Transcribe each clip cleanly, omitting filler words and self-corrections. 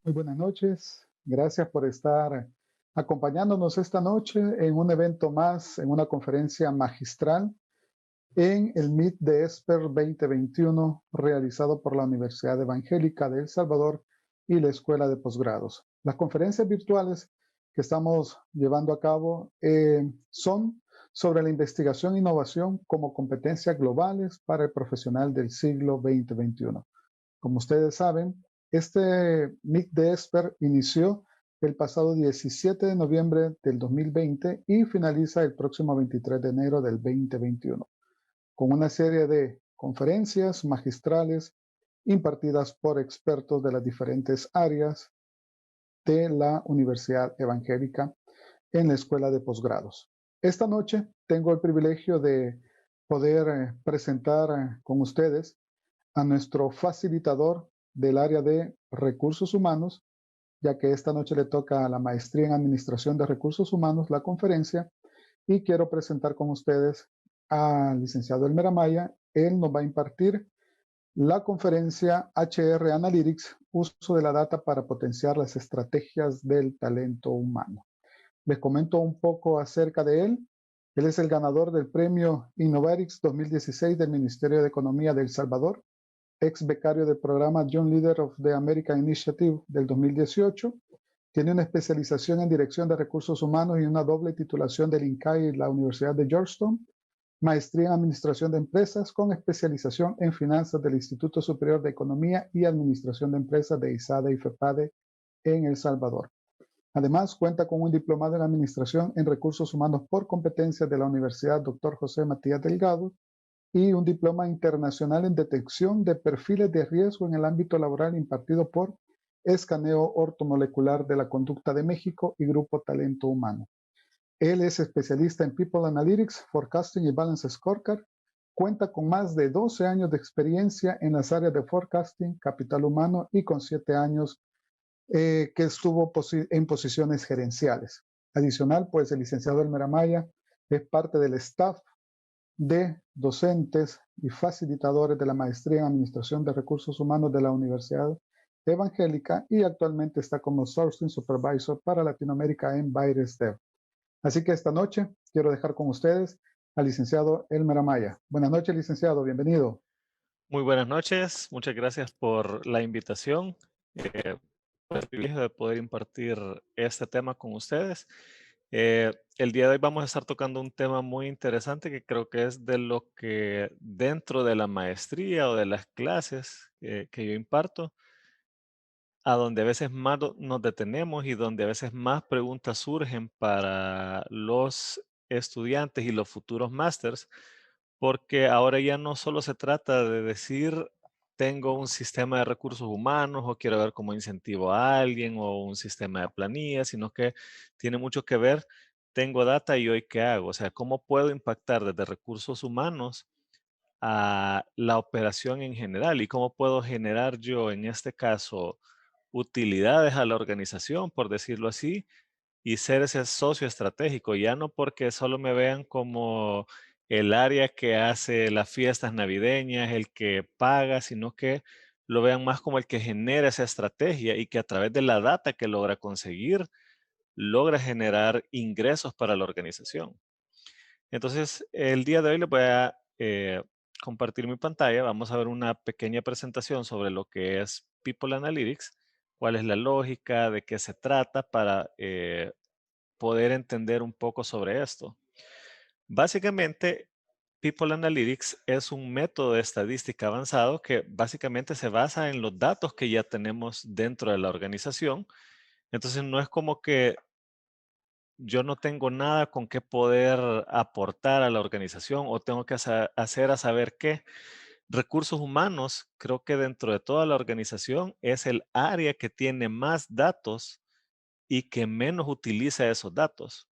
Muy buenas noches. Gracias por estar acompañándonos esta noche en un evento más, en una conferencia magistral en el MIT de ESPER 2021 realizado por la Universidad Evangélica de El Salvador y la Escuela de Posgrados. Las conferencias virtuales que estamos llevando a cabo son sobre la investigación e innovación como competencias globales para el profesional del siglo 2021. Como ustedes saben, este MIC de ESPER inició el pasado 17 de noviembre del 2020 y finaliza el próximo 23 de enero del 2021, con una serie de conferencias magistrales impartidas por expertos de las diferentes áreas de la Universidad Evangélica en la Escuela de Posgrados. Esta noche tengo el privilegio de poder presentar con ustedes a nuestro facilitador del área de recursos humanos, ya que esta noche le toca a la maestría en administración de recursos humanos la conferencia, y quiero presentar con ustedes al licenciado Elmer Amaya. Él nos va a impartir la conferencia HR Analytics, uso de la data para potenciar las estrategias del talento humano. Les comento un poco acerca de él. Él es el ganador del premio Innovarix 2016 del Ministerio de Economía de El Salvador, ex becario del programa Young Leader of the American Initiative del 2018. Tiene una especialización en dirección de recursos humanos y una doble titulación del INCAE y la Universidad de Georgetown. Maestría en administración de empresas con especialización en finanzas del Instituto Superior de Economía y Administración de Empresas de ISADE y FEPADE en El Salvador. Además, cuenta con un diplomado en administración en recursos humanos por competencias de la Universidad Dr. José Matías Delgado y un diploma internacional en detección de perfiles de riesgo en el ámbito laboral impartido por Escaneo Ortomolecular de la Conducta de México y Grupo Talento Humano. Él es especialista en People Analytics, Forecasting y Balance Scorecard. Cuenta con más de 12 años de experiencia en las áreas de forecasting, capital humano y con 7 años que estuvo en posiciones gerenciales. Adicional, pues el licenciado Elmer Amaya es parte del staff de docentes y facilitadores de la maestría en Administración de Recursos Humanos de la Universidad Evangélica y actualmente está como Sourcing Supervisor para Latinoamérica en Baires Dev. Así que esta noche quiero dejar con ustedes al licenciado Elmer Amaya. Buenas noches, licenciado, bienvenido. Muy buenas noches, muchas gracias por la invitación, por el privilegio de poder impartir este tema con ustedes. El día de hoy vamos a estar tocando un tema muy interesante que creo que es de lo que dentro de la maestría o de las clases que yo imparto, a donde a veces más nos detenemos y donde a veces más preguntas surgen para los estudiantes y los futuros másters, porque ahora ya no solo se trata de decir, tengo un sistema de recursos humanos o quiero ver cómo incentivo a alguien o un sistema de planilla, sino que tiene mucho que ver, tengo data y hoy qué hago, o sea, cómo puedo impactar desde recursos humanos a la operación en general y cómo puedo generar yo, en este caso, utilidades a la organización, por decirlo así, y ser ese socio estratégico, ya no porque solo me vean como el área que hace las fiestas navideñas, el que paga, sino que lo vean más como el que genera esa estrategia y que a través de la data que logra conseguir, logra generar ingresos para la organización. Entonces, el día de hoy les voy a compartir mi pantalla. Vamos a ver una pequeña presentación sobre lo que es People Analytics, cuál es la lógica, de qué se trata para poder entender un poco sobre esto. Básicamente, People Analytics es un método de estadística avanzado que básicamente se basa en los datos que ya tenemos dentro de la organización. Entonces, no es como que yo no tengo nada con qué poder aportar a la organización o tengo que hacer a saber qué. Recursos humanos, creo que dentro de toda la organización es el área que tiene más datos y que menos utiliza esos datos.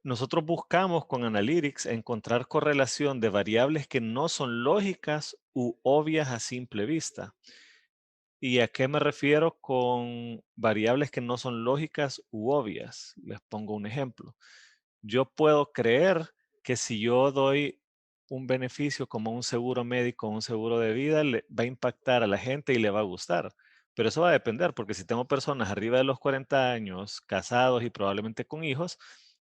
Nosotros buscamos con Analytics encontrar correlación de variables que no son lógicas u obvias a simple vista. ¿Y a qué me refiero con variables que no son lógicas u obvias? Les pongo un ejemplo. Yo puedo creer que si yo doy un beneficio como un seguro médico, un seguro de vida, le va a impactar a la gente y le va a gustar. Pero eso va a depender, porque si tengo personas arriba de los 40 años, casados y probablemente con hijos,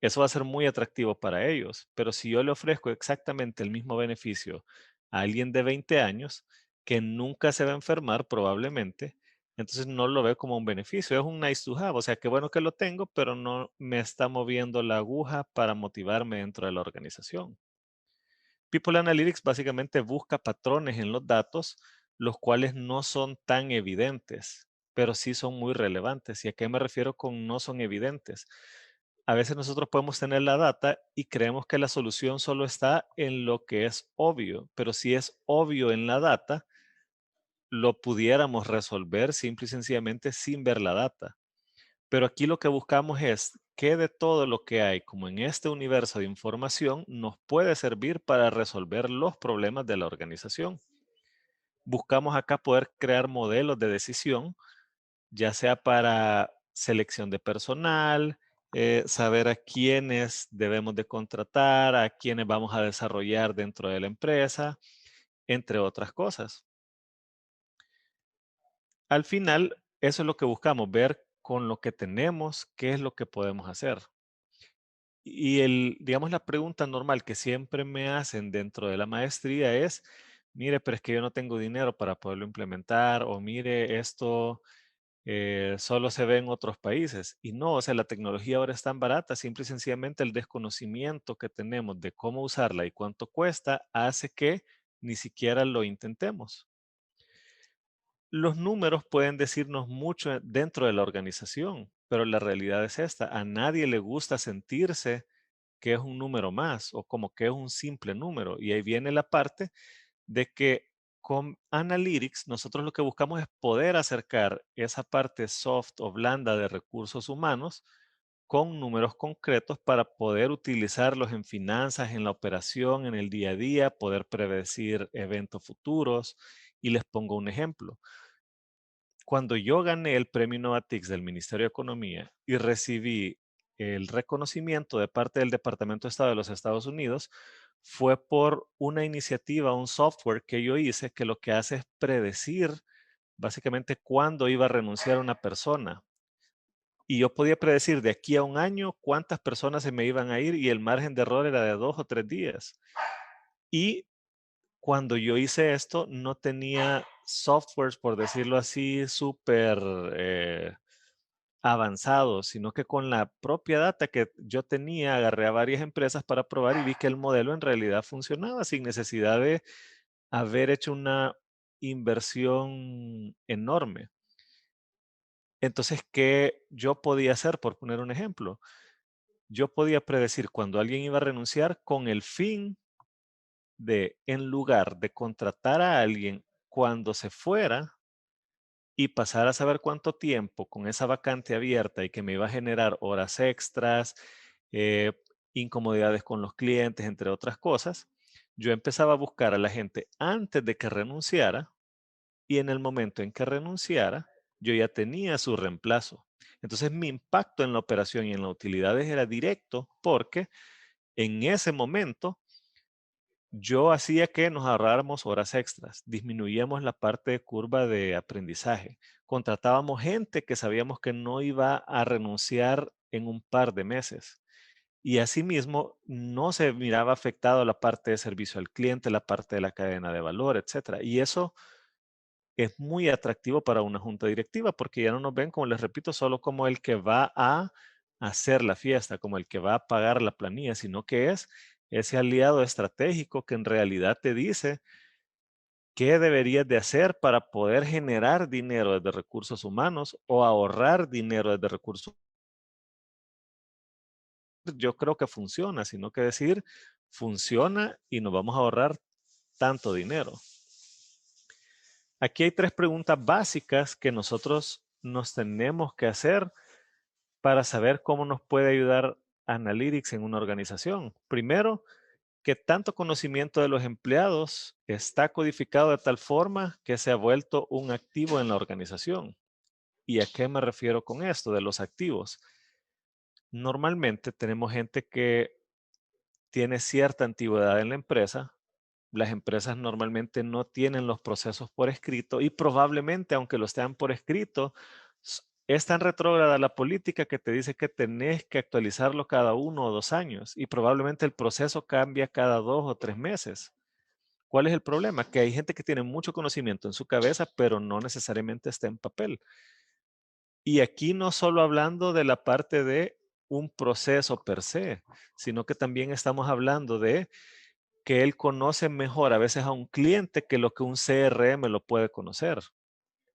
eso va a ser muy atractivo para ellos. Pero si yo le ofrezco exactamente el mismo beneficio a alguien de 20 años, que nunca se va a enfermar probablemente, entonces no lo veo como un beneficio, es un nice to have. O sea, qué bueno que lo tengo, pero no me está moviendo la aguja para motivarme dentro de la organización. People Analytics básicamente busca patrones en los datos, los cuales no son tan evidentes, pero sí son muy relevantes. ¿Y a qué me refiero con no son evidentes? A veces nosotros podemos tener la data y creemos que la solución solo está en lo que es obvio, pero si es obvio en la data, lo pudiéramos resolver simple y sencillamente sin ver la data. Pero aquí lo que buscamos es qué de todo lo que hay, como en este universo de información, nos puede servir para resolver los problemas de la organización. Buscamos acá poder crear modelos de decisión, ya sea para selección de personal, saber a quiénes debemos de contratar, a quiénes vamos a desarrollar dentro de la empresa, entre otras cosas. Al final, eso es lo que buscamos, ver con lo que tenemos, qué es lo que podemos hacer. Y digamos, la pregunta normal que siempre me hacen dentro de la maestría es, mire, pero es que yo no tengo dinero para poderlo implementar, o mire, esto solo se ve en otros países. Y no, o sea, la tecnología ahora es tan barata, simple y sencillamente el desconocimiento que tenemos de cómo usarla y cuánto cuesta hace que ni siquiera lo intentemos. Los números pueden decirnos mucho dentro de la organización, pero la realidad es esta, a nadie le gusta sentirse que es un número más o como que es un simple número. Y ahí viene la parte de que con Analytics nosotros lo que buscamos es poder acercar esa parte soft o blanda de recursos humanos con números concretos para poder utilizarlos en finanzas, en la operación, en el día a día, poder predecir eventos futuros. Y les pongo un ejemplo. Cuando yo gané el premio Innovatix del Ministerio de Economía y recibí el reconocimiento de parte del Departamento de Estado de los Estados Unidos, fue por una iniciativa, un software que yo hice que lo que hace es predecir básicamente cuándo iba a renunciar una persona. Y yo podía predecir de aquí a un año cuántas personas se me iban a ir y el margen de error era de 2 o 3 días. Y cuando yo hice esto, no tenía softwares, por decirlo así, súper avanzados, sino que con la propia data que yo tenía, agarré a varias empresas para probar y vi que el modelo en realidad funcionaba sin necesidad de haber hecho una inversión enorme. Entonces, ¿qué yo podía hacer? Por poner un ejemplo, yo podía predecir cuando alguien iba a renunciar con el fin de, en lugar de contratar a alguien cuando se fuera y pasar a saber cuánto tiempo con esa vacante abierta y que me iba a generar horas extras, eh, incomodidades con los clientes, entre otras cosas, yo empezaba a buscar a la gente antes de que renunciara y en el momento en que renunciara, yo ya tenía su reemplazo. Entonces mi impacto en la operación y en las utilidades era directo porque en ese momento yo hacía que nos ahorráramos horas extras, disminuíamos la parte de curva de aprendizaje, contratábamos gente que sabíamos que no iba a renunciar en un par de meses. Y asimismo, no se miraba afectado la parte de servicio al cliente, la parte de la cadena de valor, etcétera. Y eso es muy atractivo para una junta directiva porque ya no nos ven, como les repito, solo como el que va a hacer la fiesta, como el que va a pagar la planilla, sino que es ese aliado estratégico que en realidad te dice qué deberías de hacer para poder generar dinero desde recursos humanos o ahorrar dinero desde recursos. Yo creo que funciona, sino que decir funciona y nos vamos a ahorrar tanto dinero. Aquí hay 3 preguntas básicas que nosotros nos tenemos que hacer para saber cómo nos puede ayudar Analytics en una organización. Primero, ¿qué tanto conocimiento de los empleados está codificado de tal forma que se ha vuelto un activo en la organización? ¿Y a qué me refiero con esto de los activos? Normalmente tenemos gente que tiene cierta antigüedad en la empresa, las empresas normalmente no tienen los procesos por escrito y probablemente, aunque los tengan por escrito, es tan retrógrada la política que te dice que tenés que actualizarlo cada 1 o 2 años y probablemente el proceso cambia cada 2 o 3 meses. ¿Cuál es el problema? Que hay gente que tiene mucho conocimiento en su cabeza, pero no necesariamente está en papel. Y aquí no solo hablando de la parte de un proceso per se, sino que también estamos hablando de que él conoce mejor a veces a un cliente que lo que un CRM lo puede conocer,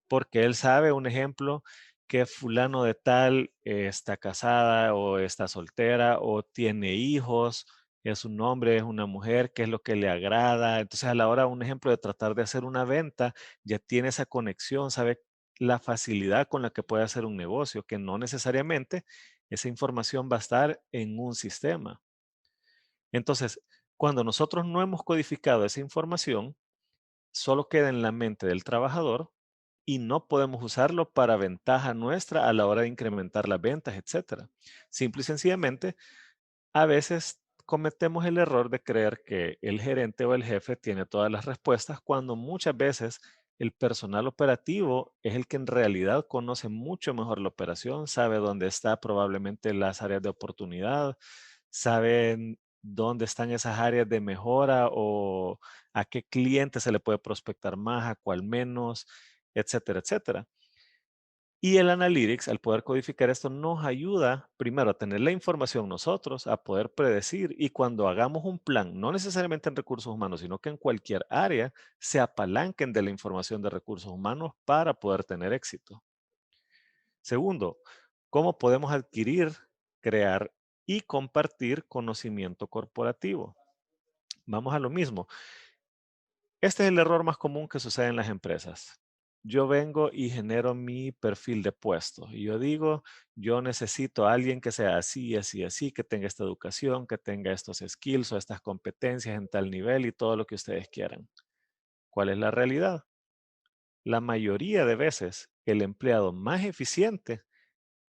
porque él sabe, un ejemplo, que fulano de tal está casada o está soltera o tiene hijos, es un hombre, es una mujer, qué es lo que le agrada. Entonces, a la hora, un ejemplo, de tratar de hacer una venta, ya tiene esa conexión, sabe la facilidad con la que puede hacer un negocio, que no necesariamente esa información va a estar en un sistema. Entonces, cuando nosotros no hemos codificado esa información, solo queda en la mente del trabajador y no podemos usarlo para ventaja nuestra a la hora de incrementar las ventas, etcétera. Simple y sencillamente, a veces cometemos el error de creer que el gerente o el jefe tiene todas las respuestas cuando muchas veces el personal operativo es el que en realidad conoce mucho mejor la operación, sabe dónde está probablemente las áreas de oportunidad, saben dónde están esas áreas de mejora o a qué cliente se le puede prospectar más, a cuál menos, etcétera, etcétera. Y el Analytics, al poder codificar esto, nos ayuda primero a tener la información nosotros, a poder predecir y cuando hagamos un plan, no necesariamente en recursos humanos, sino que en cualquier área, se apalanquen de la información de recursos humanos para poder tener éxito. Segundo, ¿cómo podemos adquirir, crear y compartir conocimiento corporativo? Vamos a lo mismo. Este es el error más común que sucede en las empresas. Yo vengo y genero mi perfil de puesto y yo digo, yo necesito a alguien que sea así, así, así, que tenga esta educación, que tenga estos skills o estas competencias en tal nivel y todo lo que ustedes quieran. ¿Cuál es la realidad? La mayoría de veces, el empleado más eficiente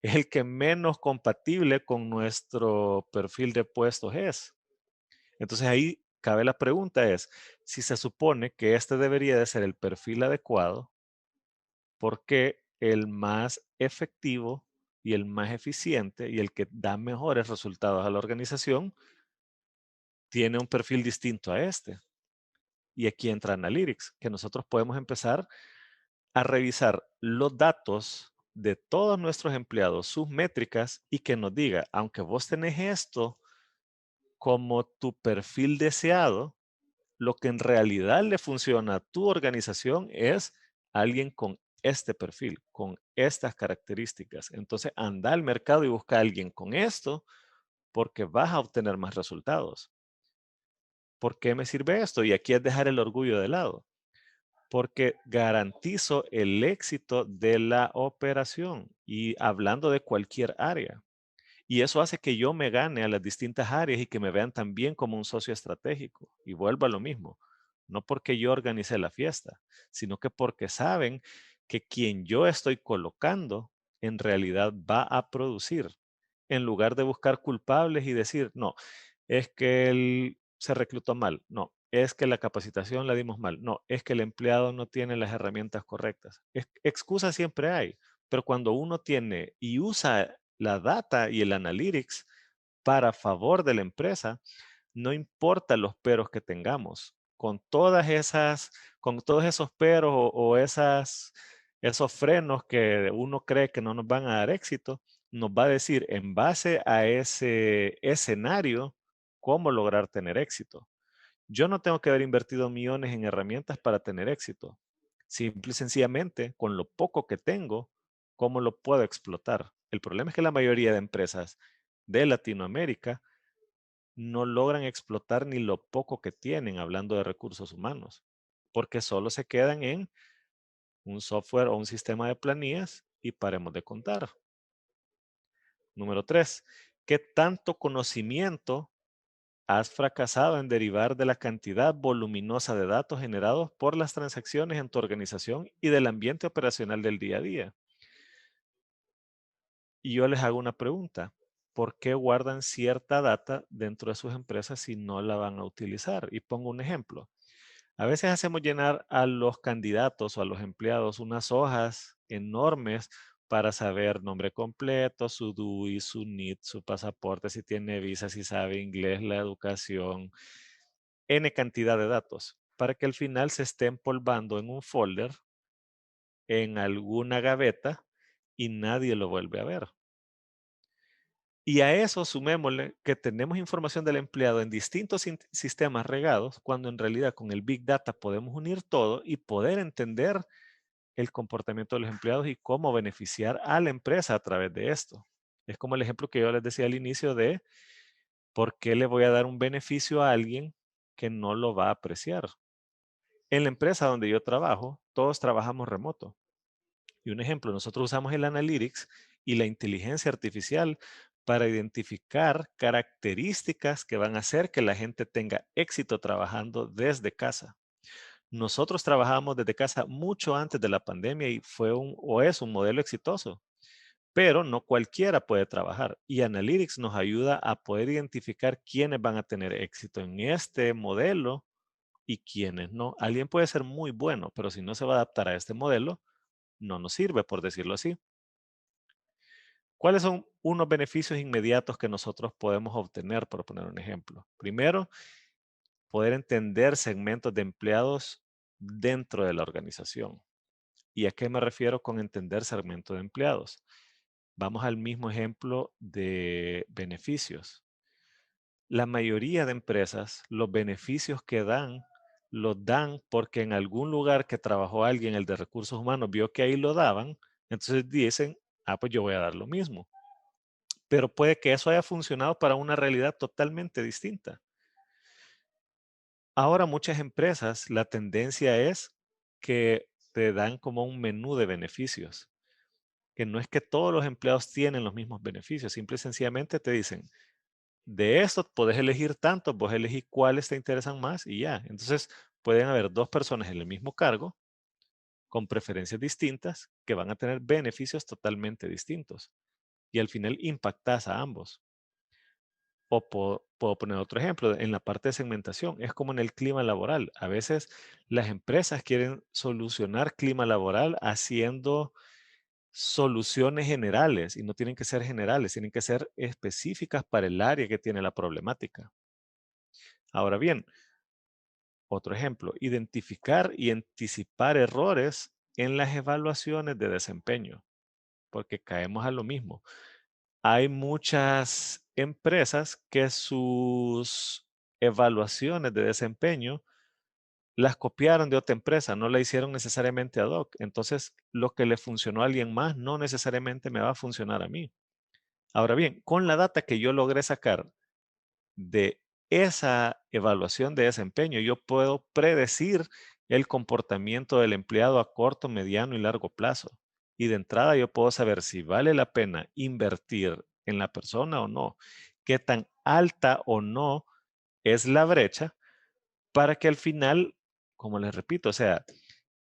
es el que menos compatible con nuestro perfil de puestos es. Entonces ahí cabe la pregunta es, si se supone que este debería de ser el perfil adecuado, ¿por qué el más efectivo y el más eficiente y el que da mejores resultados a la organización tiene un perfil distinto a este? Y aquí entra Analytics, que nosotros podemos empezar a revisar los datos de todos nuestros empleados, sus métricas y que nos diga, aunque vos tenés esto como tu perfil deseado, lo que en realidad le funciona a tu organización es alguien con este perfil, con estas características. Entonces, anda al mercado y busca a alguien con esto porque vas a obtener más resultados. ¿Por qué me sirve esto? Y aquí es dejar el orgullo de lado, porque garantizo el éxito de la operación y hablando de cualquier área. Y eso hace que yo me gane a las distintas áreas y que me vean también como un socio estratégico. Y vuelvo a lo mismo, no porque yo organicé la fiesta, sino que porque saben que quien yo estoy colocando en realidad va a producir, en lugar de buscar culpables y decir, no, es que él se reclutó mal, no, es que la capacitación la dimos mal, no, es que el empleado no tiene las herramientas correctas. Excusas siempre hay, pero cuando uno tiene y usa la data y el analytics para favor de la empresa, no importa los peros que tengamos, con todos esos peros o esos frenos que uno cree que no nos van a dar éxito, nos va a decir en base a ese escenario cómo lograr tener éxito. Yo no tengo que haber invertido millones en herramientas para tener éxito. Simple y sencillamente, con lo poco que tengo, ¿cómo lo puedo explotar? El problema es que la mayoría de empresas de Latinoamérica no logran explotar ni lo poco que tienen hablando de recursos humanos, porque solo se quedan en un software o un sistema de planillas y paremos de contar. Número 3, ¿qué tanto conocimiento has fracasado en derivar de la cantidad voluminosa de datos generados por las transacciones en tu organización y del ambiente operacional del día a día? Y yo les hago una pregunta. ¿Por qué guardan cierta data dentro de sus empresas si no la van a utilizar? Y pongo un ejemplo. A veces hacemos llenar a los candidatos o a los empleados unas hojas enormes para saber nombre completo, su DUI, su NIT, su pasaporte, si tiene visa, si sabe inglés, la educación, N cantidad de datos, para que al final se esté empolvando en un folder, en alguna gaveta, y nadie lo vuelve a ver. Y a eso sumémosle que tenemos información del empleado en distintos sistemas regados, cuando en realidad con el Big Data podemos unir todo y poder entender el comportamiento de los empleados y cómo beneficiar a la empresa a través de esto. Es como el ejemplo que yo les decía al inicio de por qué le voy a dar un beneficio a alguien que no lo va a apreciar. En la empresa donde yo trabajo, todos trabajamos remoto. Y un ejemplo, nosotros usamos el Analytics y la inteligencia artificial para identificar características que van a hacer que la gente tenga éxito trabajando desde casa. Nosotros trabajábamos desde casa mucho antes de la pandemia y fue o es un modelo exitoso, pero no cualquiera puede trabajar. Y Analytics nos ayuda a poder identificar quiénes van a tener éxito en este modelo y quiénes no. Alguien puede ser muy bueno, pero si no se va a adaptar a este modelo, no nos sirve, por decirlo así. ¿Cuáles son unos beneficios inmediatos que nosotros podemos obtener, por poner un ejemplo? Primero, poder entender segmentos de empleados dentro de la organización. ¿Y a qué me refiero con entender segmento de empleados? Vamos al mismo ejemplo de beneficios. La mayoría de empresas, los beneficios que dan, los dan porque en algún lugar que trabajó alguien, el de recursos humanos, vio que ahí lo daban, entonces dicen, pues yo voy a dar lo mismo. Pero puede que eso haya funcionado para una realidad totalmente distinta. Ahora muchas empresas, la tendencia es que te dan como un menú de beneficios, que no es que todos los empleados tienen los mismos beneficios, simple y sencillamente te dicen, de esto puedes elegir tanto, vos elegís cuáles te interesan más y ya. Entonces pueden haber dos personas en el mismo cargo con preferencias distintas que van a tener beneficios totalmente distintos y al final impactas a ambos. O puedo poner otro ejemplo, en la parte de segmentación, es como en el clima laboral. A veces las empresas quieren solucionar clima laboral haciendo soluciones generales y no tienen que ser generales, tienen que ser específicas para el área que tiene la problemática. Ahora bien, otro ejemplo, identificar y anticipar errores en las evaluaciones de desempeño, porque caemos a lo mismo. Hay muchas empresas que sus evaluaciones de desempeño las copiaron de otra empresa, no la hicieron necesariamente ad hoc. Entonces, lo que le funcionó a alguien más no necesariamente me va a funcionar a mí. Ahora bien, con la data que yo logré sacar de esa evaluación de desempeño, yo puedo predecir el comportamiento del empleado a corto, mediano y largo plazo. Y de entrada yo puedo saber si vale la pena invertir en la persona o no, qué tan alta o no es la brecha para que al final, como les repito, o sea,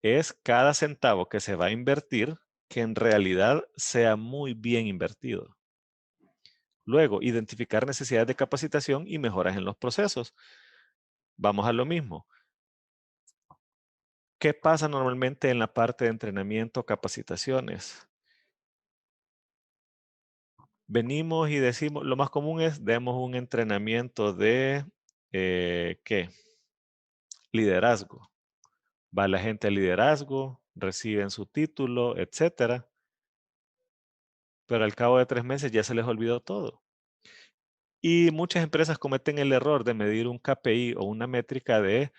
es cada centavo que se va a invertir que en realidad sea muy bien invertido. Luego, identificar necesidades de capacitación y mejoras en los procesos. Vamos a lo mismo. ¿Qué pasa normalmente en la parte de entrenamiento, capacitaciones? Venimos y decimos, lo más común es, demos un entrenamiento de, ¿qué? Liderazgo. Va la gente al liderazgo, reciben su título, etcétera. Pero al cabo de 3 meses ya se les olvidó todo. Y muchas empresas cometen el error de medir un KPI o una métrica de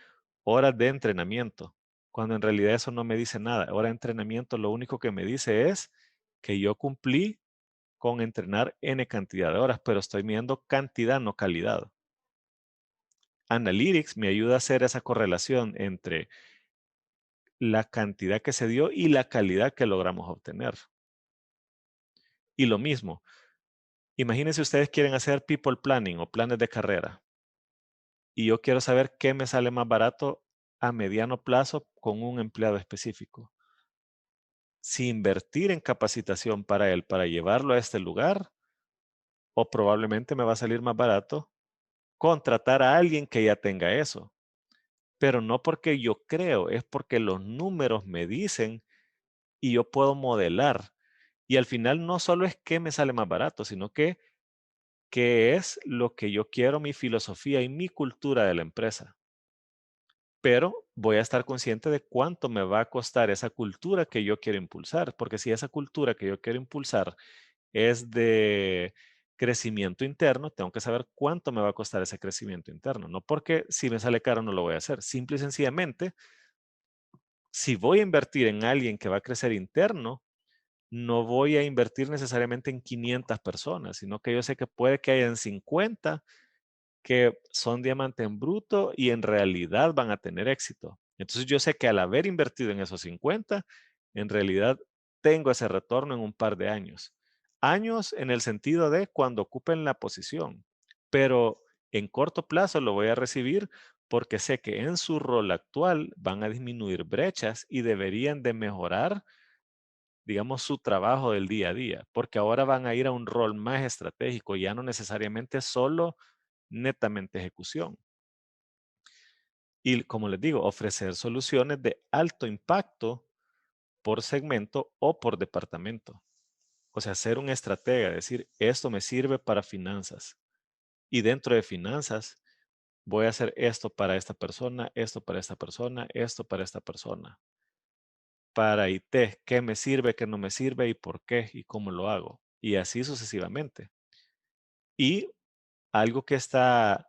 horas de entrenamiento, cuando en realidad eso no me dice nada. Hora de entrenamiento lo único que me dice es que yo cumplí con entrenar N cantidad de horas, pero estoy midiendo cantidad, no calidad. Analytics me ayuda a hacer esa correlación entre la cantidad que se dio y la calidad que logramos obtener. Y lo mismo, imagínense ustedes quieren hacer people planning o planes de carrera. Y yo quiero saber qué me sale más barato a mediano plazo con un empleado específico. Si invertir en capacitación para él, para llevarlo a este lugar, o probablemente me va a salir más barato contratar a alguien que ya tenga eso. pero no porque yo creo, es porque los números me dicen y yo puedo modelar. Y al final no solo es que me sale más barato, sino que es lo que yo quiero, mi filosofía y mi cultura de la empresa. Pero voy a estar consciente de cuánto me va a costar esa cultura que yo quiero impulsar, porque si esa cultura que yo quiero impulsar es de crecimiento interno, tengo que saber cuánto me va a costar ese crecimiento interno. No porque si me sale caro no lo voy a hacer. Simple y sencillamente, si voy a invertir en alguien que va a crecer interno, no voy a invertir necesariamente en 500 personas, sino que yo sé que puede que hayan 50 que son diamante en bruto y en realidad van a tener éxito. Entonces yo sé que al haber invertido en esos 50, en realidad tengo ese retorno en un par de años. Años en el sentido de cuando ocupen la posición, pero en corto plazo lo voy a recibir porque sé que en su rol actual van a disminuir brechas y deberían de mejorar, digamos, su trabajo del día a día, porque ahora van a ir a un rol más estratégico, ya no necesariamente solo netamente ejecución. Y como les digo, ofrecer soluciones de alto impacto por segmento o por departamento. O sea, ser un estratega, decir, esto me sirve para finanzas. Y dentro de finanzas, voy a hacer esto para esta persona, esto para esta persona, esto para esta persona. Para IT, qué me sirve, qué no me sirve y por qué y cómo lo hago. Y así sucesivamente. Y algo que está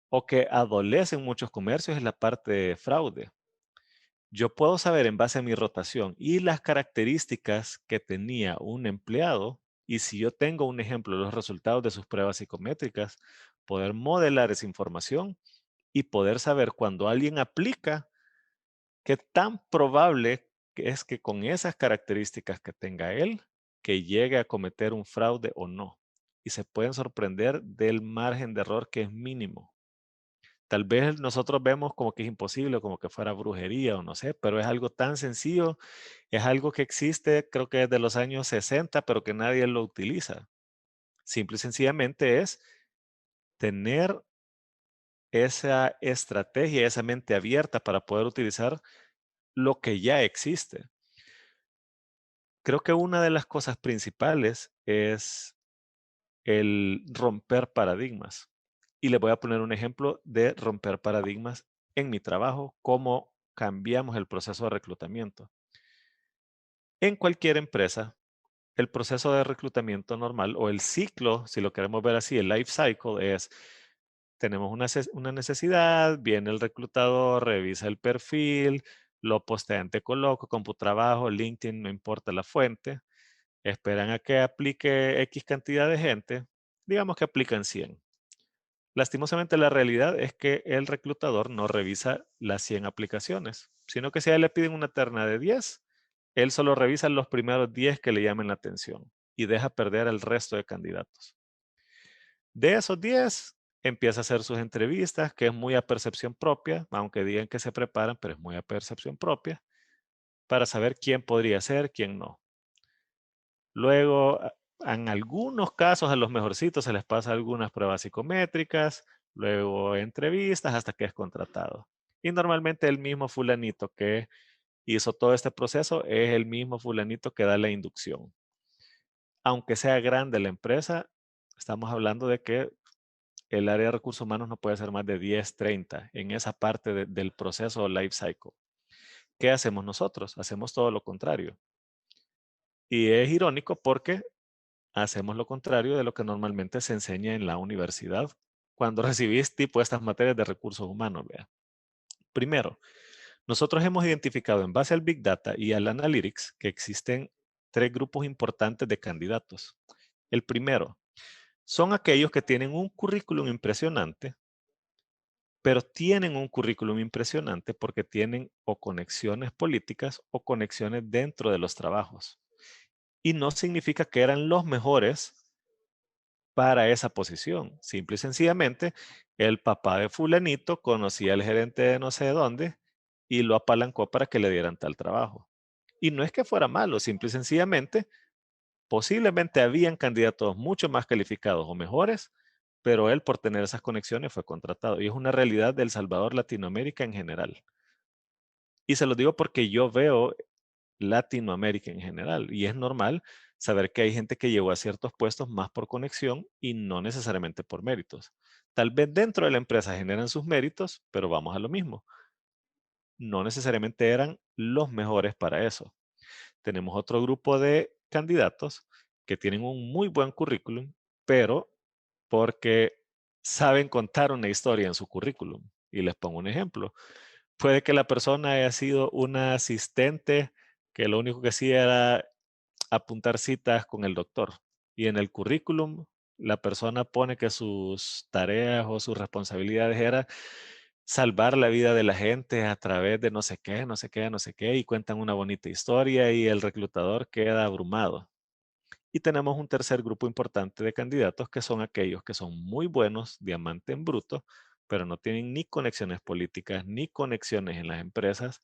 o que adolece en muchos comercios es la parte de fraude. Yo puedo saber en base a mi rotación y las características que tenía un empleado, y si yo tengo un ejemplo de los resultados de sus pruebas psicométricas, poder modelar esa información y poder saber cuando alguien aplica, qué tan probable es que con esas características que tenga él, que llegue a cometer un fraude o no. Y se pueden sorprender del margen de error que es mínimo. Tal vez nosotros vemos como que es imposible, como que fuera brujería o no sé, pero es algo tan sencillo, es algo que existe, creo que desde los años 60, pero que nadie lo utiliza. Simple y sencillamente es tener esa estrategia, esa mente abierta para poder utilizar lo que ya existe. Creo que una de las cosas principales es el romper paradigmas. Y le voy a poner un ejemplo de romper paradigmas en mi trabajo, cómo cambiamos el proceso de reclutamiento. En cualquier empresa, el proceso de reclutamiento normal o el ciclo, si lo queremos ver así, el life cycle es, tenemos una necesidad, viene el reclutador, revisa el perfil, lo postea en Te Coloco, CompuTrabajo, LinkedIn, no importa la fuente, esperan a que aplique X cantidad de gente, digamos que aplican 100. Lastimosamente, la realidad es que el reclutador no revisa las 100 aplicaciones, sino que si a él le piden una terna de 10, él solo revisa los primeros 10 que le llamen la atención y deja perder el resto de candidatos. De esos 10, empieza a hacer sus entrevistas, que es muy a percepción propia, aunque digan que se preparan, pero es muy a percepción propia, para saber quién podría ser, quién no. Luego, en algunos casos, a los mejorcitos se les pasa algunas pruebas psicométricas, luego entrevistas hasta que es contratado. Y normalmente el mismo fulanito que hizo todo este proceso es el mismo fulanito que da la inducción. Aunque sea grande la empresa, estamos hablando de que el área de recursos humanos no puede ser más de 10, 30 en esa parte del proceso life cycle. ¿Qué hacemos nosotros? Hacemos todo lo contrario. Y es irónico porque hacemos lo contrario de lo que normalmente se enseña en la universidad cuando recibís tipo estas materias de recursos humanos. Vea. Primero, nosotros hemos identificado en base al Big Data y al Analytics que existen tres grupos importantes de candidatos. El primero son aquellos que tienen un currículum impresionante, pero tienen un currículum impresionante porque tienen o conexiones políticas o conexiones dentro de los trabajos. Y no significa que eran los mejores para esa posición. Simple y sencillamente, el papá de fulanito conocía al gerente de no sé dónde y lo apalancó para que le dieran tal trabajo. Y no es que fuera malo, simple y sencillamente, posiblemente habían candidatos mucho más calificados o mejores, pero él por tener esas conexiones fue contratado. Y es una realidad de El Salvador, Latinoamérica en general. Y se lo digo porque yo veo Latinoamérica en general. Y es normal saber que hay gente que llegó a ciertos puestos más por conexión y no necesariamente por méritos. Tal vez dentro de la empresa generan sus méritos, pero vamos a lo mismo. No necesariamente eran los mejores para eso. Tenemos otro grupo de candidatos que tienen un muy buen currículum, pero porque saben contar una historia en su currículum. Y les pongo un ejemplo. Puede que la persona haya sido una asistente que lo único que hacía era apuntar citas con el doctor. Y en el currículum, la persona pone que sus tareas o sus responsabilidades era salvar la vida de la gente a través de no sé qué, no sé qué, no sé qué, y cuentan una bonita historia y el reclutador queda abrumado. Y tenemos un tercer grupo importante de candidatos que son aquellos que son muy buenos, diamante en bruto, pero no tienen ni conexiones políticas ni conexiones en las empresas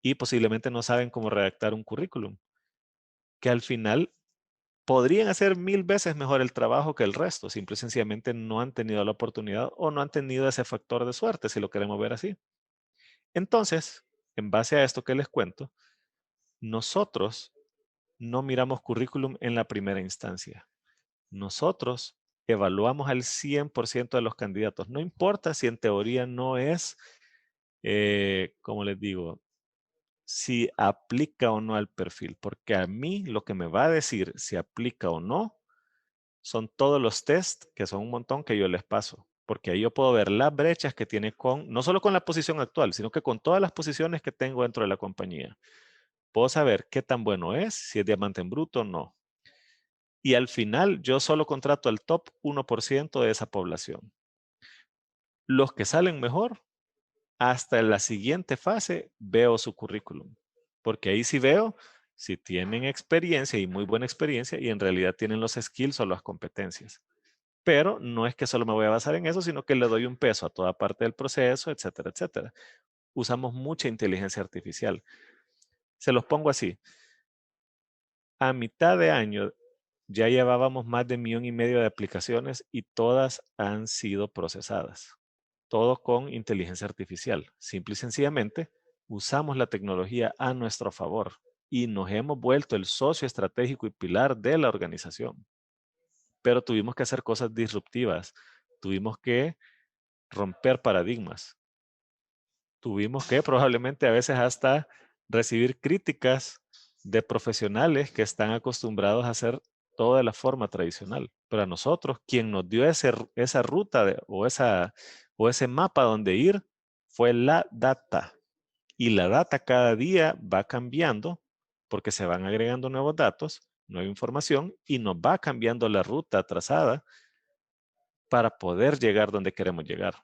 y posiblemente no saben cómo redactar un currículum, que al final podrían hacer 1000 veces mejor el trabajo que el resto, simple y sencillamente no han tenido la oportunidad o no han tenido ese factor de suerte, si lo queremos ver así. Entonces, en base a esto que les cuento, nosotros no miramos currículum en la primera instancia. Nosotros evaluamos al 100% de los candidatos. No importa si en teoría no es, como les digo, si aplica o no al perfil, porque a mí lo que me va a decir si aplica o no son todos los test, que son un montón que yo les paso, porque ahí yo puedo ver las brechas que tiene con, no solo con la posición actual, sino que con todas las posiciones que tengo dentro de la compañía. Puedo saber qué tan bueno es, si es diamante en bruto o no. Y al final yo solo contrato al top 1% de esa población. Los que salen mejor, hasta la siguiente fase veo su currículum, porque ahí sí veo si tienen experiencia y muy buena experiencia y en realidad tienen los skills o las competencias. Pero no es que solo me voy a basar en eso, sino que le doy un peso a toda parte del proceso, etcétera, etcétera. Usamos mucha inteligencia artificial. Se los pongo así. A mitad de año ya llevábamos más de 1,5 millones de aplicaciones y todas han sido procesadas. Todo con inteligencia artificial. Simple y sencillamente, usamos la tecnología a nuestro favor y nos hemos vuelto el socio estratégico y pilar de la organización. Pero tuvimos que hacer cosas disruptivas. Tuvimos que romper paradigmas. Tuvimos que probablemente a veces hasta recibir críticas de profesionales que están acostumbrados a hacer todo de la forma tradicional. Pero a nosotros, quien nos dio esa ruta o ese mapa donde ir fue la data. Y la data cada día va cambiando porque se van agregando nuevos datos, nueva información y nos va cambiando la ruta trazada para poder llegar donde queremos llegar.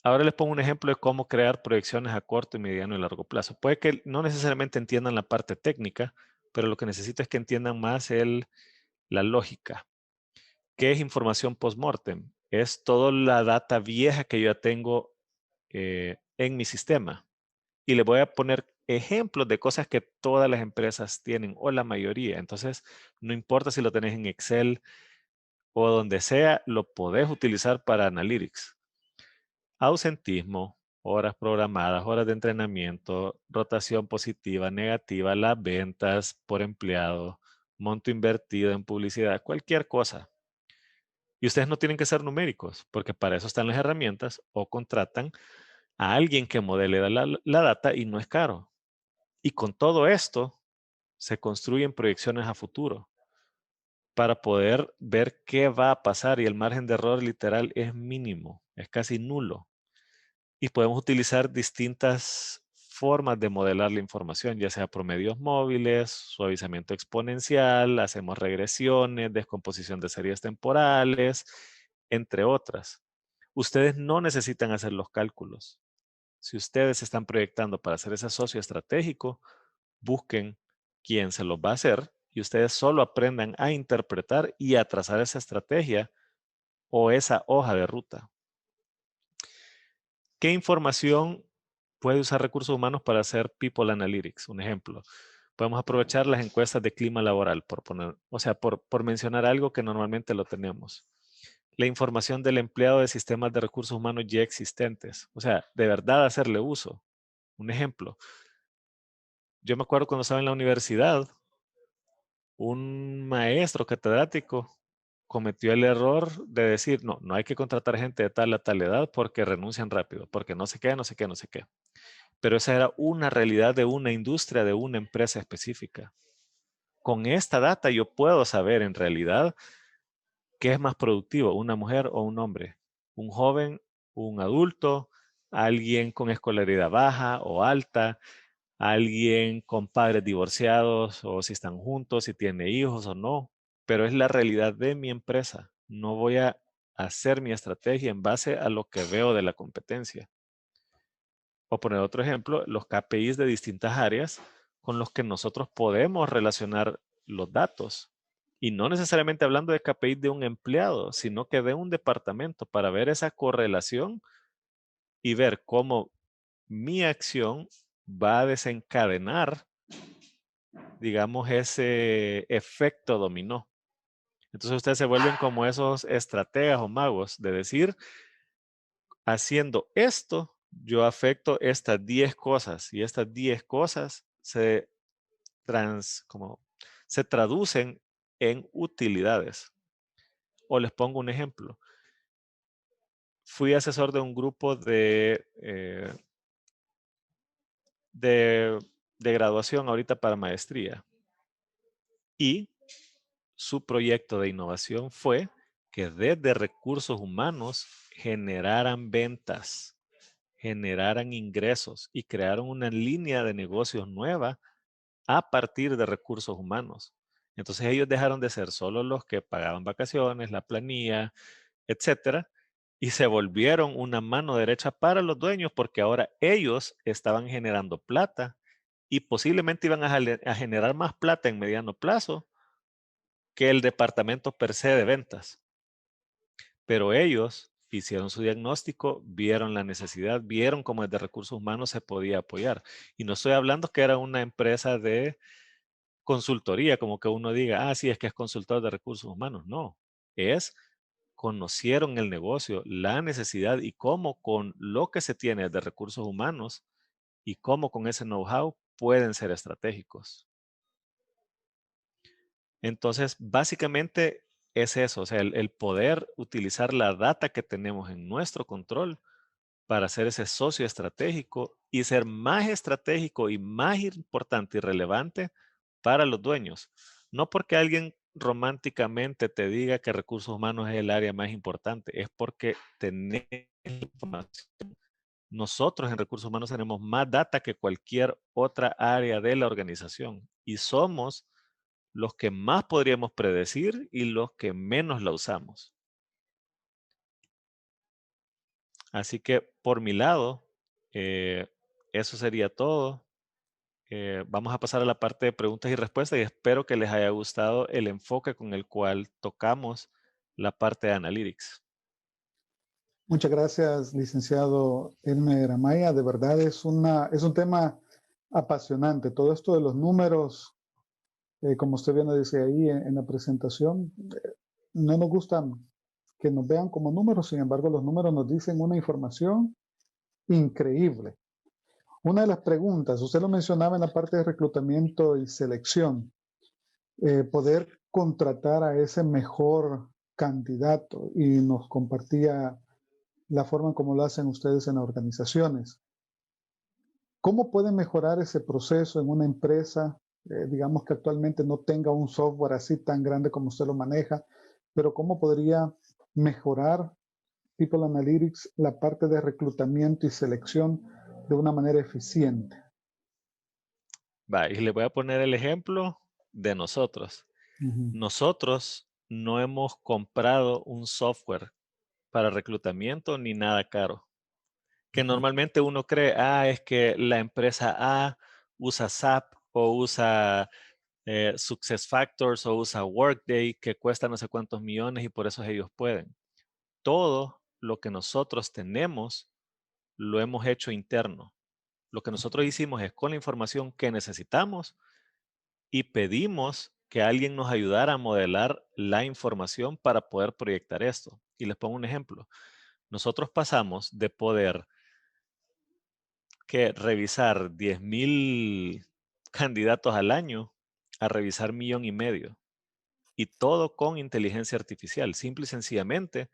Ahora les pongo un ejemplo de cómo crear proyecciones a corto, mediano y largo plazo. Puede que no necesariamente entiendan la parte técnica, pero lo que necesito es que entiendan más la lógica. ¿Qué es información post-mortem? Es toda la data vieja que yo ya tengo en mi sistema. Y le voy a poner ejemplos de cosas que todas las empresas tienen o la mayoría. Entonces, no importa si lo tenés en Excel o donde sea, lo podés utilizar para Analytics. Ausentismo, horas programadas, horas de entrenamiento, rotación positiva, negativa, las ventas por empleado, monto invertido en publicidad, cualquier cosa. Y ustedes no tienen que ser numéricos, porque para eso están las herramientas o contratan a alguien que modele la data y no es caro. Y con todo esto se construyen proyecciones a futuro para poder ver qué va a pasar y el margen de error literal es mínimo, es casi nulo. Y podemos utilizar distintas formas de modelar la información, ya sea promedios móviles, suavizamiento exponencial, hacemos regresiones, descomposición de series temporales, entre otras. Ustedes no necesitan hacer los cálculos. Si ustedes están proyectando para hacer ese socio estratégico, busquen quién se los va a hacer y ustedes solo aprendan a interpretar y a trazar esa estrategia o esa hoja de ruta. ¿Qué información puede usar recursos humanos para hacer People Analytics? Un ejemplo. Podemos aprovechar las encuestas de clima laboral, por mencionar algo que normalmente lo tenemos. La información del empleado de sistemas de recursos humanos ya existentes. O sea, de verdad hacerle uso. Un ejemplo. Yo me acuerdo cuando estaba en la universidad, un maestro catedrático cometió el error de decir, no, no hay que contratar gente de tal a tal edad porque renuncian rápido, porque no sé qué, no sé qué, no sé qué. Pero esa era una realidad de una industria, de una empresa específica. Con esta data yo puedo saber en realidad qué es más productivo, una mujer o un hombre, un joven, un adulto, alguien con escolaridad baja o alta, alguien con padres divorciados o si están juntos, si tiene hijos o no. Pero es la realidad de mi empresa. No voy a hacer mi estrategia en base a lo que veo de la competencia. O poner otro ejemplo, los KPIs de distintas áreas con los que nosotros podemos relacionar los datos. Y no necesariamente hablando de KPIs de un empleado, sino que de un departamento para ver esa correlación y ver cómo mi acción va a desencadenar, digamos, ese efecto dominó. Entonces ustedes se vuelven como esos estrategas o magos de decir, haciendo esto, yo afecto estas 10 cosas y estas 10 cosas se traducen en utilidades. O les pongo un ejemplo. Fui asesor de un grupo de graduación ahorita para maestría y su proyecto de innovación fue que desde recursos humanos generaran ventas, generaran ingresos y crearon una línea de negocios nueva a partir de recursos humanos. Entonces ellos dejaron de ser solo los que pagaban vacaciones, la planilla, etcétera, y se volvieron una mano derecha para los dueños porque ahora ellos estaban generando plata y posiblemente iban a generar más plata en mediano plazo que el departamento per se de ventas. Pero ellos hicieron su diagnóstico, vieron la necesidad, vieron cómo desde recursos humanos se podía apoyar. Y no estoy hablando que era una empresa de consultoría, como que uno diga, sí, es que es consultor de recursos humanos. No, conocieron el negocio, la necesidad y cómo con lo que se tiene de recursos humanos y cómo con ese know-how pueden ser estratégicos. Entonces, básicamente es eso, o sea, el poder utilizar la data que tenemos en nuestro control para ser ese socio estratégico y ser más estratégico y más importante y relevante para los dueños. No porque alguien románticamente te diga que recursos humanos es el área más importante, es porque tenemos información. Nosotros en recursos humanos tenemos más data que cualquier otra área de la organización y somos los que más podríamos predecir y los que menos la usamos. Así que por mi lado, eso sería todo. Vamos a pasar a la parte de preguntas y respuestas y espero que les haya gustado el enfoque con el cual tocamos la parte de Analytics. Muchas gracias, licenciado Elmer Amaya. De verdad es un tema apasionante. Todo esto de los números, como usted bien dice ahí en la presentación, no nos gustan que nos vean como números, sin embargo, los números nos dicen una información increíble. Una de las preguntas, usted lo mencionaba en la parte de reclutamiento y selección, poder contratar a ese mejor candidato y nos compartía la forma en cómo lo hacen ustedes en las organizaciones. ¿Cómo pueden mejorar ese proceso en una empresa, digamos que actualmente no tenga un software así tan grande como usted lo maneja, pero cómo podría mejorar People Analytics la parte de reclutamiento y selección de una manera eficiente? Y les voy a poner el ejemplo de nosotros. Nosotros no hemos comprado un software para reclutamiento ni nada caro. Que normalmente uno cree, es que la empresa A usa SAP o usa SuccessFactors o usa Workday que cuesta no sé cuántos millones y por eso ellos pueden. Todo lo que nosotros tenemos lo hemos hecho interno. Lo que nosotros hicimos es con la información que necesitamos, y pedimos que alguien nos ayudara a modelar la información para poder proyectar esto. Y les pongo un ejemplo. Nosotros pasamos de poder que revisar 10,000 candidatos al año a revisar 1,500,000. Y todo con inteligencia artificial. Simple y sencillamente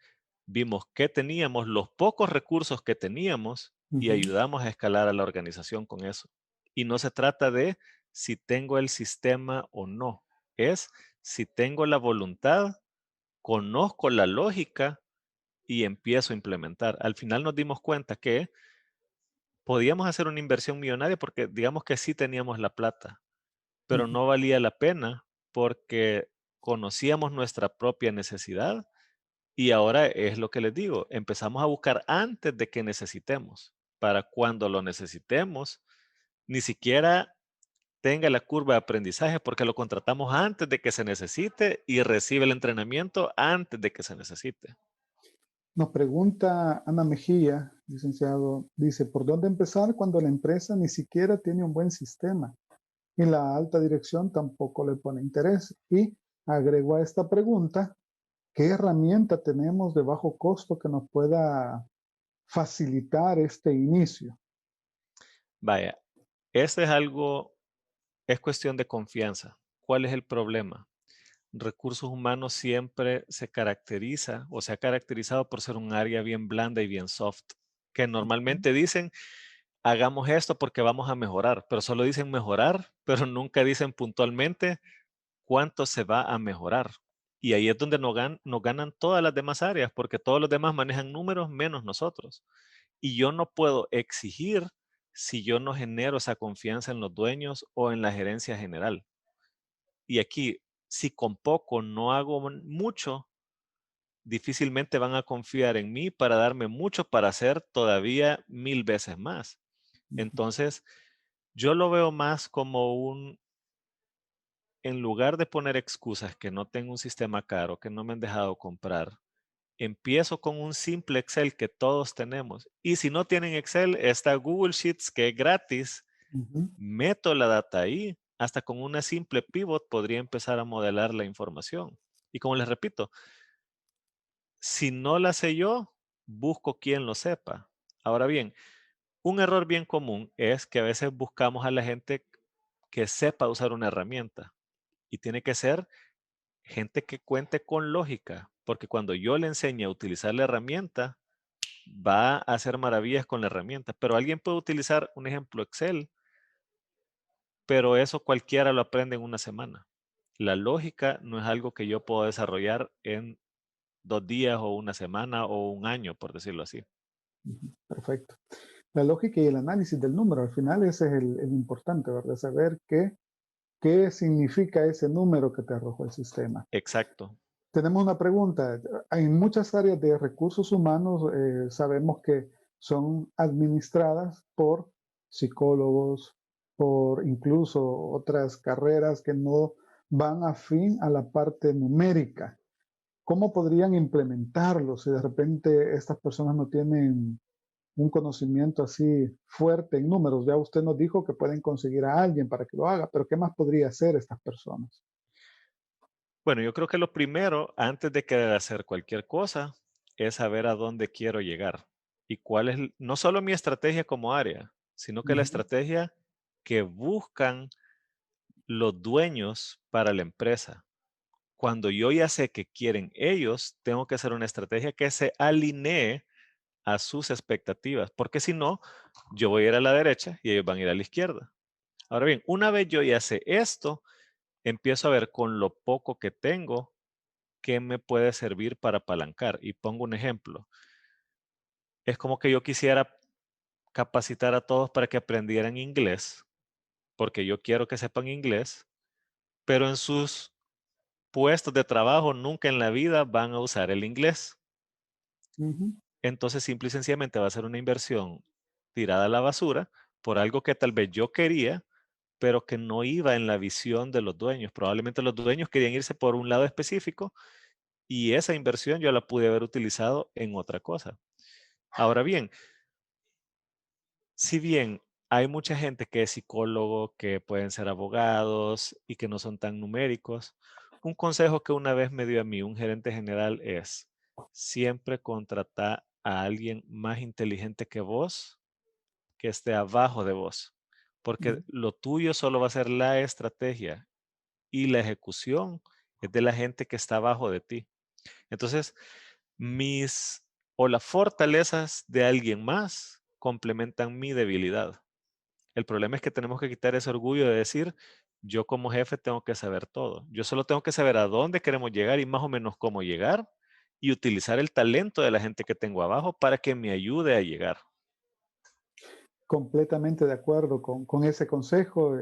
vimos que teníamos, los pocos recursos que teníamos y Ujú, ayudamos a escalar a la organización con eso. Y no se trata de si tengo el sistema o no. Es si tengo la voluntad, conozco la lógica y empiezo a implementar. Al final nos dimos cuenta que podíamos hacer una inversión millonaria porque digamos que sí teníamos la plata, pero ujú. no valía la pena porque conocíamos nuestra propia necesidad y ahora es lo que les digo, empezamos a buscar antes de que necesitemos, para cuando lo necesitemos, ni siquiera tenga la curva de aprendizaje porque lo contratamos antes de que se necesite y recibe el entrenamiento antes de que se necesite. Nos pregunta Ana Mejía, licenciado, dice, ¿por dónde empezar cuando la empresa ni siquiera tiene un buen sistema y la alta dirección tampoco le pone interés? Y agrego a esta pregunta, ¿qué herramienta tenemos de bajo costo que nos pueda facilitar este inicio? Vaya, este es algo, es cuestión de confianza. ¿Cuál es el problema? Recursos humanos siempre se caracteriza o se ha caracterizado por ser un área bien blanda y bien soft, que normalmente dicen, hagamos esto porque vamos a mejorar, pero solo dicen mejorar, pero nunca dicen puntualmente cuánto se va a mejorar. Y ahí es donde nos ganan todas las demás áreas, porque todos los demás manejan números menos nosotros. Y yo no puedo exigir si yo no genero esa confianza en los dueños o en la gerencia general. Y aquí, si con poco no hago mucho, difícilmente van a confiar en mí para darme mucho para hacer todavía 1000 veces más. Ujú, Entonces, yo lo veo más como en lugar de poner excusas que no tengo un sistema caro, que no me han dejado comprar, empiezo con un simple Excel que todos tenemos. Y si no tienen Excel, está Google Sheets que es gratis. ujú, Meto la data ahí. Hasta con una simple pivot podría empezar a modelar la información. Y como les repito, si no la sé yo, busco quien lo sepa. Ahora bien, un error bien común es que a veces buscamos a la gente que sepa usar una herramienta y tiene que ser gente que cuente con lógica, porque cuando yo le enseñe a utilizar la herramienta, va a hacer maravillas con la herramienta. Pero alguien puede utilizar, un ejemplo, Excel, pero eso cualquiera lo aprende en una semana. La lógica no es algo que yo puedo desarrollar en 2 días o una semana o un año, por decirlo así. ujú. Perfecto. La lógica y el análisis del número, al final ese es el importante, ¿verdad? Saber qué significa ese número que te arrojó el sistema. Exacto. Tenemos una pregunta. En muchas áreas de recursos humanos sabemos que son administradas por psicólogos, por incluso otras carreras que no van afín a la parte numérica. ¿Cómo podrían implementarlo si de repente estas personas no tienen un conocimiento así fuerte en números? Ya usted nos dijo que pueden conseguir a alguien para que lo haga, pero ¿qué más podría hacer estas personas? Bueno, yo creo que lo primero, antes de querer hacer cualquier cosa, es saber a dónde quiero llegar y cuál es no solo mi estrategia como área, sino que la Ujú, estrategia que buscan los dueños para la empresa. Cuando yo ya sé qué quieren ellos, tengo que hacer una estrategia que se alinee a sus expectativas, porque si no, yo voy a ir a la derecha y ellos van a ir a la izquierda. Ahora bien, una vez yo ya sé esto, empiezo a ver con lo poco que tengo qué me puede servir para apalancar. Y pongo un ejemplo. Es como que yo quisiera capacitar a todos para que aprendieran inglés, porque yo quiero que sepan inglés, pero en sus puestos de trabajo nunca en la vida van a usar el inglés. ujú, Entonces, simple y sencillamente va a ser una inversión tirada a la basura por algo que tal vez yo quería, pero que no iba en la visión de los dueños. Probablemente los dueños querían irse por un lado específico y esa inversión yo la pude haber utilizado en otra cosa. Ahora bien, si bien hay mucha gente que es psicólogo, que pueden ser abogados y que no son tan numéricos. Un consejo que una vez me dio a mí un gerente general es, siempre contratar a alguien más inteligente que vos, que esté abajo de vos, porque Ujú. lo tuyo solo va a ser la estrategia y la ejecución es de la gente que está abajo de ti. Entonces, mis o las fortalezas de alguien más complementan mi debilidad. El problema es que tenemos que quitar ese orgullo de decir, yo como jefe tengo que saber todo. Yo solo tengo que saber a dónde queremos llegar y más o menos cómo llegar y utilizar el talento de la gente que tengo abajo para que me ayude a llegar. Completamente de acuerdo con ese consejo.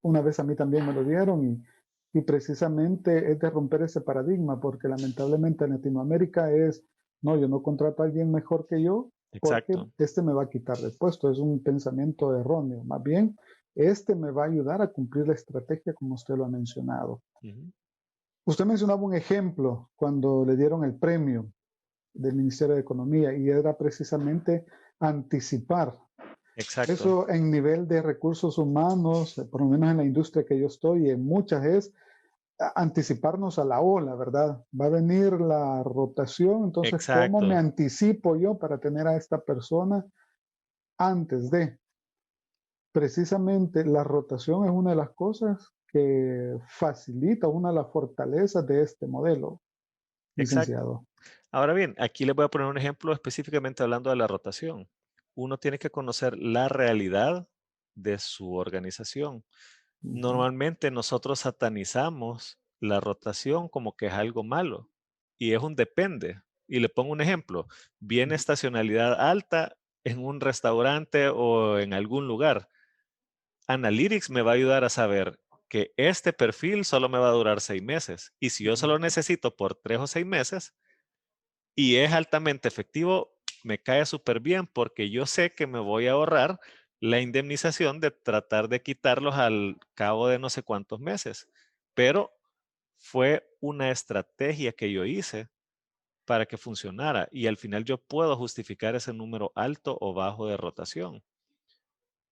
Una vez a mí también me lo dieron y precisamente es de romper ese paradigma, porque lamentablemente en Latinoamérica es, no, yo no contrato a alguien mejor que yo porque Exacto. este me va a quitar del puesto. Es un pensamiento erróneo. Más bien, este me va a ayudar a cumplir la estrategia como usted lo ha mencionado. Ujú. Usted mencionaba un ejemplo cuando le dieron el premio del Ministerio de Economía y era precisamente anticipar Exacto. eso en nivel de recursos humanos, por lo menos en la industria que yo estoy, en muchas es anticiparnos a la ola, ¿verdad? Va a venir la rotación, entonces, ¿cómo me Exacto. anticipo yo para tener a esta persona antes de? Precisamente la rotación es una de las cosas que facilita una de las fortalezas de este modelo, Exacto. licenciado. Ahora bien, aquí les voy a poner un ejemplo específicamente hablando de la rotación. Uno tiene que conocer la realidad de su organización. Ujú, Normalmente nosotros satanizamos la rotación como que es algo malo y es un depende. Y le pongo un ejemplo. Viene ujú, estacionalidad alta en un restaurante o en algún lugar. Analytics me va a ayudar a saber que este perfil solo me va a durar 6 meses. Y si yo solo ujú. necesito por 3 o 6 meses y es altamente efectivo, me cae súper bien porque yo sé que me voy a ahorrar la indemnización de tratar de quitarlos al cabo de no sé cuántos meses. Pero fue una estrategia que yo hice para que funcionara y al final yo puedo justificar ese número alto o bajo de rotación.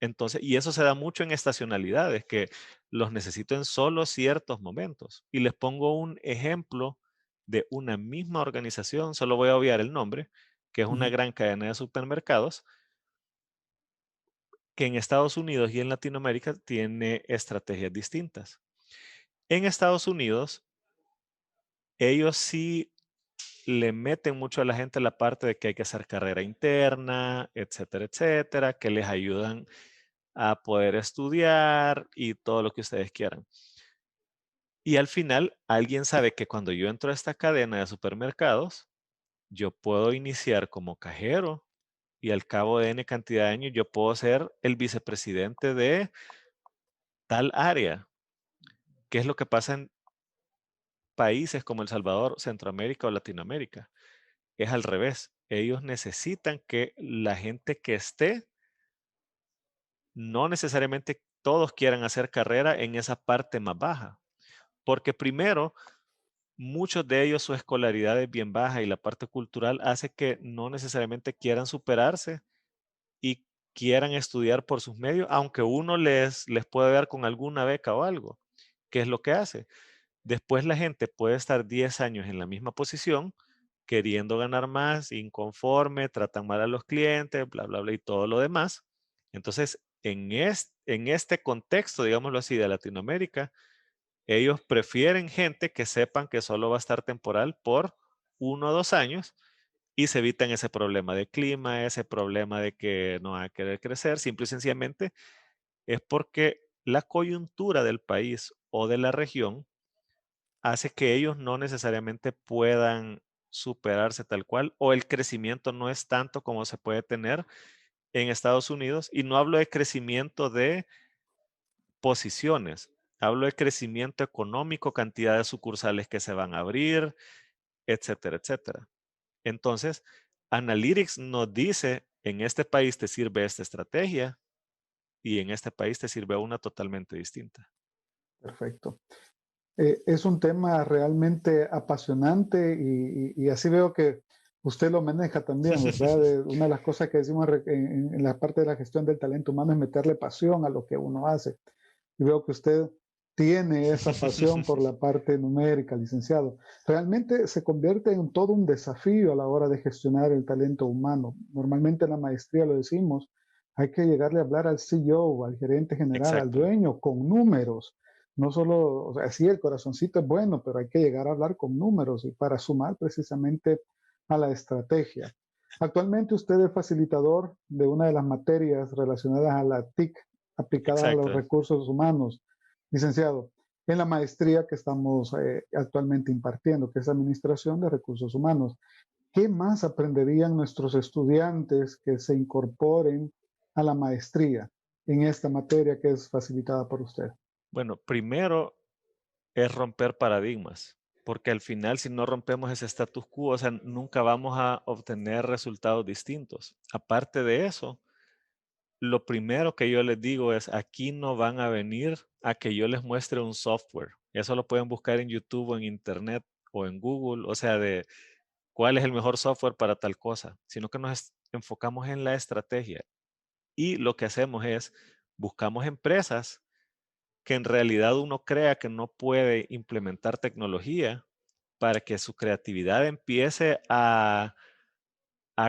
Entonces, y eso se da mucho en estacionalidades, que los necesito en solo ciertos momentos. Y les pongo un ejemplo de una misma organización, solo voy a obviar el nombre, que es una Ujú. gran cadena de supermercados, que en Estados Unidos y en Latinoamérica tiene estrategias distintas. En Estados Unidos, ellos sí le meten mucho a la gente la parte de que hay que hacer carrera interna, etcétera, etcétera, que les ayudan a poder estudiar y todo lo que ustedes quieran. Y al final, alguien sabe que cuando yo entro a esta cadena de supermercados, yo puedo iniciar como cajero y al cabo de N cantidad de años yo puedo ser el vicepresidente de tal área. ¿Qué es lo que pasa en países como El Salvador, Centroamérica o Latinoamérica? Es al revés. Ellos necesitan que la gente que esté, no necesariamente todos quieran hacer carrera en esa parte más baja. Porque primero, muchos de ellos su escolaridad es bien baja y la parte cultural hace que no necesariamente quieran superarse y quieran estudiar por sus medios, aunque uno les puede dar con alguna beca o algo. ¿Qué es lo que hace? Después la gente puede estar 10 años en la misma posición, queriendo ganar más, inconforme, tratan mal a los clientes, bla, bla, bla y todo lo demás. Entonces, en este contexto, digámoslo así, de Latinoamérica, ellos prefieren gente que sepan que solo va a estar temporal por 1 o 2 años y se evitan ese problema de clima, ese problema de que no va a querer crecer. Simple y sencillamente es porque la coyuntura del país o de la región hace que ellos no necesariamente puedan superarse tal cual o el crecimiento no es tanto como se puede tener en Estados Unidos. Y no hablo de crecimiento de posiciones. Hablo de crecimiento económico, cantidad de sucursales que se van a abrir, etcétera, etcétera. Entonces, Analytics nos dice, en este país te sirve esta estrategia y en este país te sirve una totalmente distinta. Perfecto. Es un tema realmente apasionante y así veo que usted lo maneja también, ¿verdad? Una de las cosas que decimos en la parte de la gestión del talento humano es meterle pasión a lo que uno hace. Y veo que usted tiene esa pasión por la parte numérica, licenciado. Realmente se convierte en todo un desafío a la hora de gestionar el talento humano. Normalmente en la maestría lo decimos, hay que llegarle a hablar al CEO, al gerente general, al Exacto, dueño, con números. No solo, o sea, sí, el corazoncito es bueno, pero hay que llegar a hablar con números y para sumar precisamente a la estrategia. Actualmente usted es facilitador de una de las materias relacionadas a la TIC aplicadas a los exacto. recursos humanos, licenciado, en la maestría que estamos actualmente impartiendo, que es Administración de Recursos Humanos. ¿Qué más aprenderían nuestros estudiantes que se incorporen a la maestría en esta materia que es facilitada por usted? Bueno, primero es romper paradigmas, porque al final si no rompemos ese status quo, o sea, nunca vamos a obtener resultados distintos. Aparte de eso, lo primero que yo les digo es, aquí no van a venir a que yo les muestre un software. Eso lo pueden buscar en YouTube o en Internet o en Google, o sea, de cuál es el mejor software para tal cosa, sino que nos enfocamos en la estrategia. Y lo que hacemos es, buscamos empresas que en realidad uno crea que no puede implementar tecnología para que su creatividad empiece a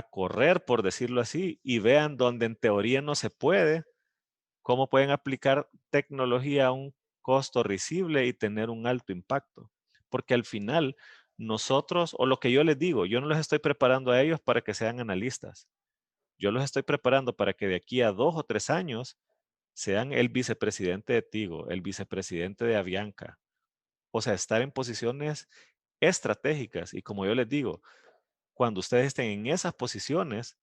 correr, por decirlo así, y vean donde en teoría no se puede, cómo pueden aplicar tecnología a un costo risible y tener un alto impacto. Porque al final, nosotros, o lo que yo les digo, yo no los estoy preparando a ellos para que sean analistas. Yo los estoy preparando para que de aquí a 2 o 3 años sean el vicepresidente de Tigo, el vicepresidente de Avianca. O sea, estar en posiciones estratégicas. Y como yo les digo, cuando ustedes estén en esas posiciones,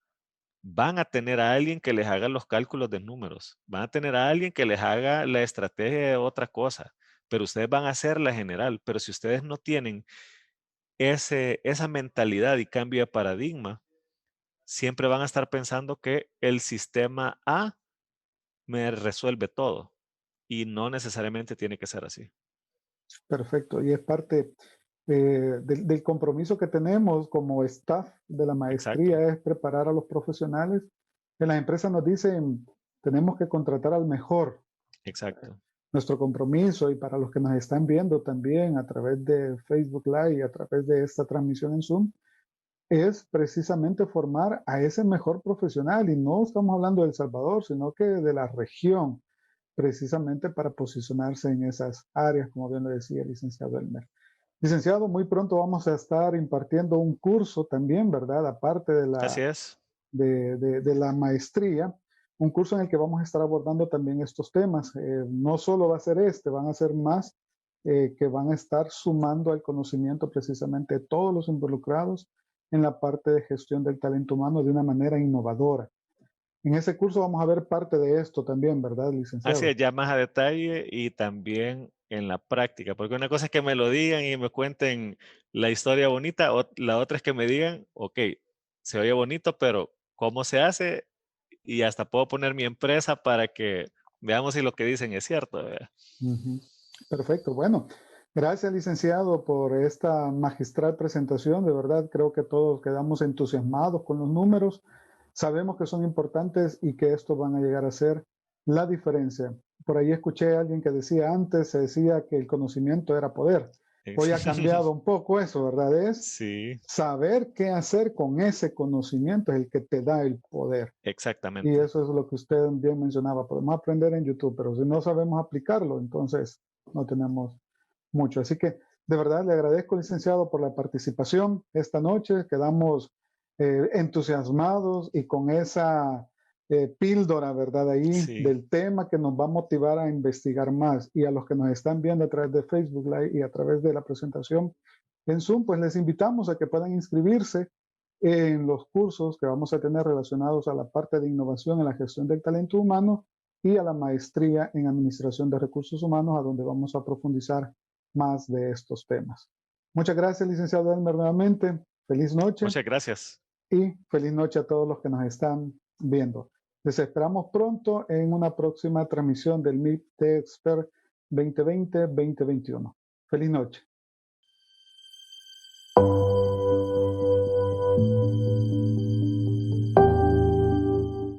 van a tener a alguien que les haga los cálculos de números, van a tener a alguien que les haga la estrategia de otra cosa, pero ustedes van a hacer la general. Pero si ustedes no tienen esa mentalidad y cambio de paradigma, siempre van a estar pensando que el sistema A me resuelve todo y no necesariamente tiene que ser así. Perfecto. Y es parte del compromiso que tenemos como staff de la Exacto, maestría es preparar a los profesionales. En las empresas nos dicen, tenemos que contratar al mejor. exacto. Nuestro compromiso y para los que nos están viendo también a través de Facebook Live y a través de esta transmisión en Zoom, es precisamente formar a ese mejor profesional. Y no estamos hablando de El Salvador, sino que de la región, precisamente para posicionarse en esas áreas, como bien lo decía el licenciado Elmer. Licenciado, muy pronto vamos a estar impartiendo un curso también, ¿verdad? Aparte Así es. de la maestría, un curso en el que vamos a estar abordando también estos temas. No solo va a ser este, van a ser más que van a estar sumando al conocimiento precisamente de todos los involucrados en la parte de gestión del talento humano de una manera innovadora. En ese curso vamos a ver parte de esto también, ¿verdad, Así licenciado? es, ya más a detalle y también en la práctica, porque una cosa es que me lo digan y me cuenten la historia bonita, o la otra es que me digan, ok, se oye bonito, pero ¿cómo se hace? Y hasta puedo poner mi empresa para que veamos si lo que dicen es cierto, ¿verdad? Ujú. Perfecto. Bueno, gracias, licenciado, por esta magistral presentación. De verdad, creo que todos quedamos entusiasmados con los números. Sabemos que son importantes y que estos van a llegar a ser la diferencia. Por ahí escuché a alguien que decía antes, se decía que el conocimiento era poder. Hoy ha cambiado un poco eso, ¿verdad? Es Sí, saber qué hacer con ese conocimiento es el que te da el poder. Y exactamente. eso es lo que usted bien mencionaba. Podemos aprender en YouTube, pero si no sabemos aplicarlo, entonces no tenemos mucho. Así que de verdad le agradezco, licenciado, por la participación esta noche. Quedamos entusiasmados y con esa píldora, ¿verdad? Ahí Sí, del tema que nos va a motivar a investigar más. Y a los que nos están viendo a través de Facebook Live y a través de la presentación en Zoom, pues les invitamos a que puedan inscribirse en los cursos que vamos a tener relacionados a la parte de innovación en la gestión del talento humano y a la maestría en administración de recursos humanos, a donde vamos a profundizar más de estos temas. Muchas gracias, licenciado Elmer, nuevamente. Feliz noche muchas gracias. y feliz noche a todos los que nos están viendo. Les esperamos pronto en una próxima transmisión del MIT Expert 2020-2021. Feliz noche.